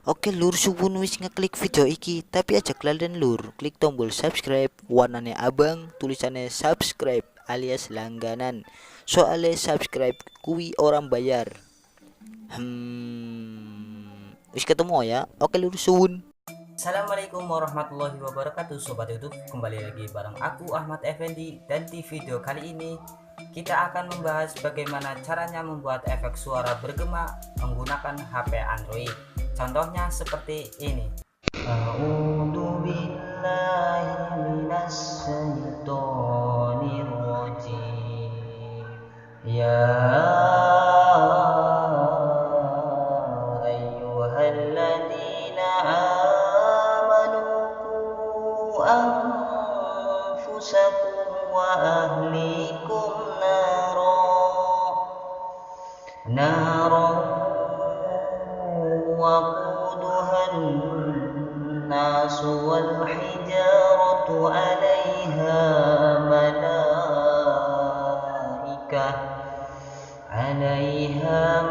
Oke lur, suwun wis ngeklik video iki, tapi aja kelalen lur, klik tombol subscribe, warnanya abang, tulisannya subscribe alias langganan. Soalnya subscribe kuwi orang bayar. Wis ketemu ya. Oke lur, suwun. Assalamualaikum warahmatullahi wabarakatuh Sobat YouTube, kembali lagi bareng aku Ahmad Effendi. Dan di video kali ini kita akan membahas bagaimana caranya membuat efek suara bergema menggunakan HP Android. Contohnya seperti ini. A'udzu billahi minasy syaithanir rajim. Ya ayyuhalladzina anfusakum wa ahlikum naran waquduhan nasu wal hijaratu 'alaiha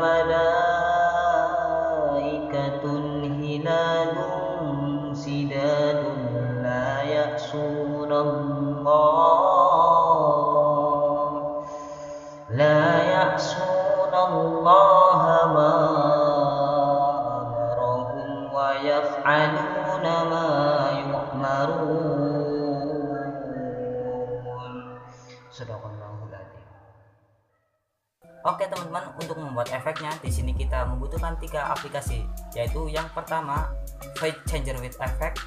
malaikatun hiladun sidadun la ya'sunallaha ma amarahum wa yaf'aluna ma yu'marun. Sadaqallahul adzim. Oke teman-teman, untuk membuat efeknya di sini kita membutuhkan 3 aplikasi, yaitu yang pertama Voice Changer with Effect,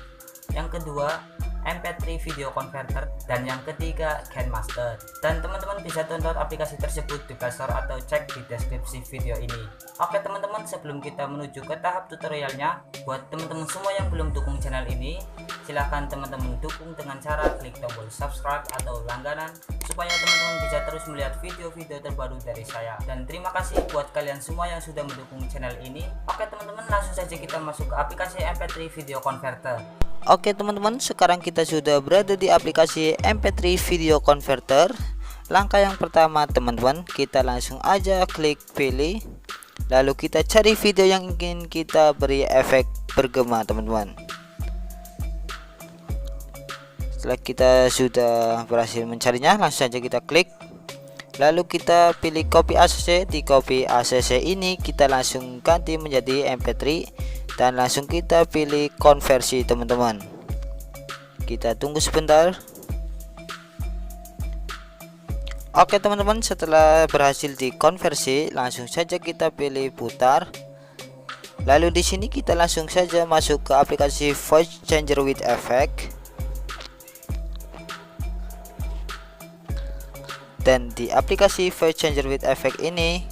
yang kedua MP3 Video Converter, dan yang ketiga KineMaster. Dan teman-teman bisa download aplikasi tersebut di Play Store atau cek di deskripsi video ini. Oke teman-teman, sebelum kita menuju ke tahap tutorialnya, buat teman-teman semua yang belum dukung channel ini, silahkan teman-teman dukung dengan cara klik tombol subscribe atau langganan, supaya teman-teman bisa terus melihat video-video terbaru dari saya. Dan terima kasih buat kalian semua yang sudah mendukung channel ini. Oke teman-teman, langsung saja kita masuk ke aplikasi MP3 Video Converter. Oke teman-teman, sekarang kita sudah berada di aplikasi MP3 Video Converter. Langkah yang pertama teman-teman, kita langsung aja klik pilih, lalu kita cari video yang ingin kita beri efek bergema teman-teman. Setelah kita sudah berhasil mencarinya, langsung saja kita klik, lalu kita pilih copy ACC. Di copy ACC ini kita langsung ganti menjadi MP3 dan langsung kita pilih konversi teman-teman. Kita tunggu sebentar. Oke teman-teman, setelah berhasil dikonversi, langsung saja kita pilih putar. Lalu di sini kita langsung saja masuk ke aplikasi Voice Changer with Effect. Dan di aplikasi Voice Changer with Effect ini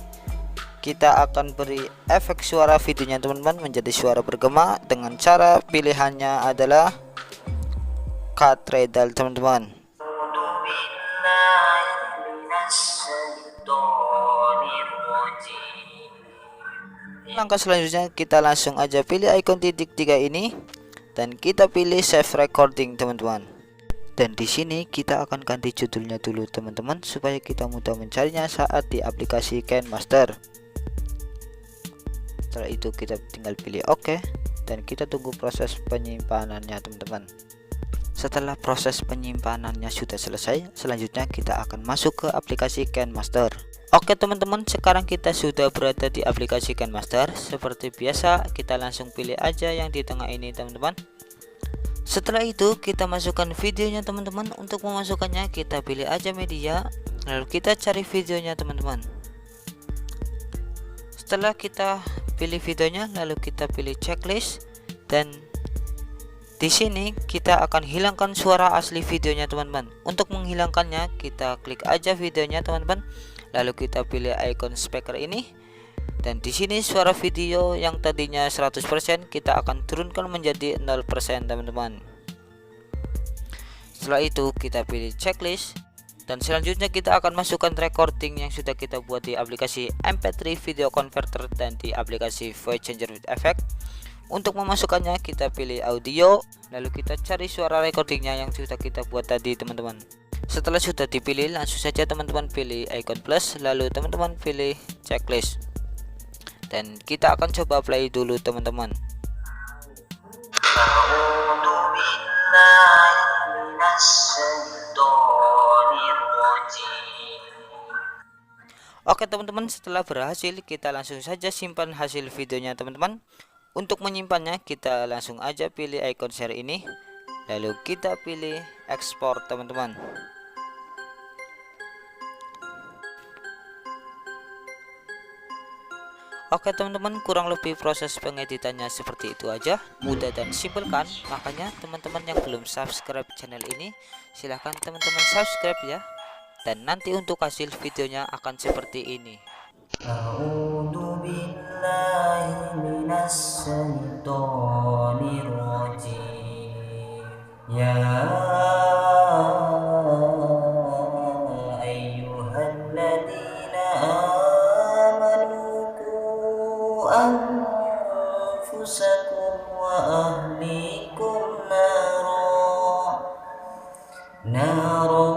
kita akan beri efek suara videonya teman-teman menjadi suara bergema dengan cara pilihannya adalah cut redal teman-teman. Langkah selanjutnya kita langsung aja pilih icon titik 3 ini dan kita pilih save recording teman-teman. Dan di sini kita akan ganti judulnya dulu teman-teman supaya kita mudah mencarinya saat di aplikasi KineMaster. Setelah itu kita tinggal pilih OK dan kita tunggu proses penyimpanannya teman-teman. Setelah proses penyimpanannya sudah selesai, selanjutnya kita akan masuk ke aplikasi KineMaster. Oke teman-teman, sekarang kita sudah berada di aplikasi KineMaster. Seperti biasa, kita langsung pilih aja yang di tengah ini teman-teman. Setelah itu kita masukkan videonya teman-teman. Untuk memasukkannya kita pilih aja media, lalu kita cari videonya teman-teman. Setelah kita pilih videonya, lalu kita pilih checklist, dan di sini kita akan hilangkan suara asli videonya teman-teman. Untuk menghilangkannya kita klik aja videonya teman-teman, lalu kita pilih icon speaker ini, dan di sini suara video yang tadinya 100% kita akan turunkan menjadi 0% teman-teman. Setelah itu kita pilih checklist, dan selanjutnya kita akan masukkan recording yang sudah kita buat di aplikasi MP3 Video Converter dan di aplikasi Voice Changer with Effect. Untuk memasukkannya kita pilih audio, lalu kita cari suara recordingnya yang sudah kita buat tadi teman-teman. Setelah sudah dipilih, langsung saja teman-teman pilih icon plus, lalu teman-teman pilih checklist, dan kita akan coba play dulu teman-teman. A'udzu billahi minasyaitonir rajim. Oke teman-teman, setelah berhasil kita langsung saja simpan hasil videonya teman-teman. Untuk menyimpannya kita langsung aja pilih icon share ini, lalu kita pilih ekspor teman-teman. Oke teman-teman, kurang lebih proses pengeditannya seperti itu aja, mudah dan simpel kan. Makanya teman-teman yang belum subscribe channel ini, silahkan teman-teman subscribe ya. Dan nanti untuk hasil videonya akan seperti ini. A'udzu billahi minasyaitonir rajim. Ya ayyuhalladzina amanu qu anfusakum wa ahlikum naran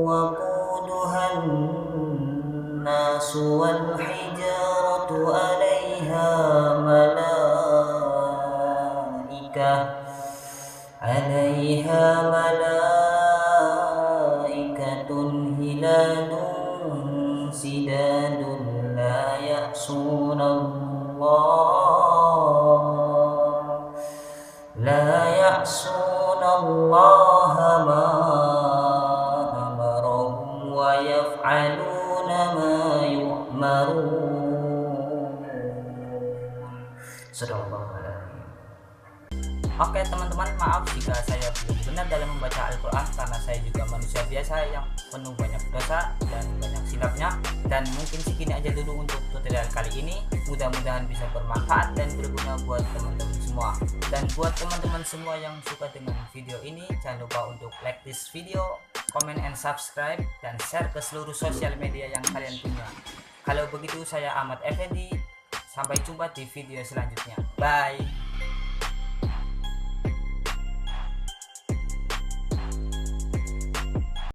وقودها الناس والحجارة عليها ملائكة غلاظ شداد لا يعصون الله ما ويفعلون ما يؤمرون. Sadaqallahul. Oke teman-teman, maaf jika saya belum benar dalam membaca Al-Quran, karena saya juga manusia biasa yang penuh banyak dosa dan banyak silapnya. Dan mungkin segini aja dulu untuk tutorial kali ini. Mudah-mudahan bisa bermanfaat dan berguna buat teman-teman semua. Dan buat teman-teman semua yang suka dengan video ini, jangan lupa untuk like this video, comment and subscribe, dan share ke seluruh sosial media yang kalian punya. Kalau begitu, saya Ahmad Effendi. Sampai jumpa di video selanjutnya. Bye.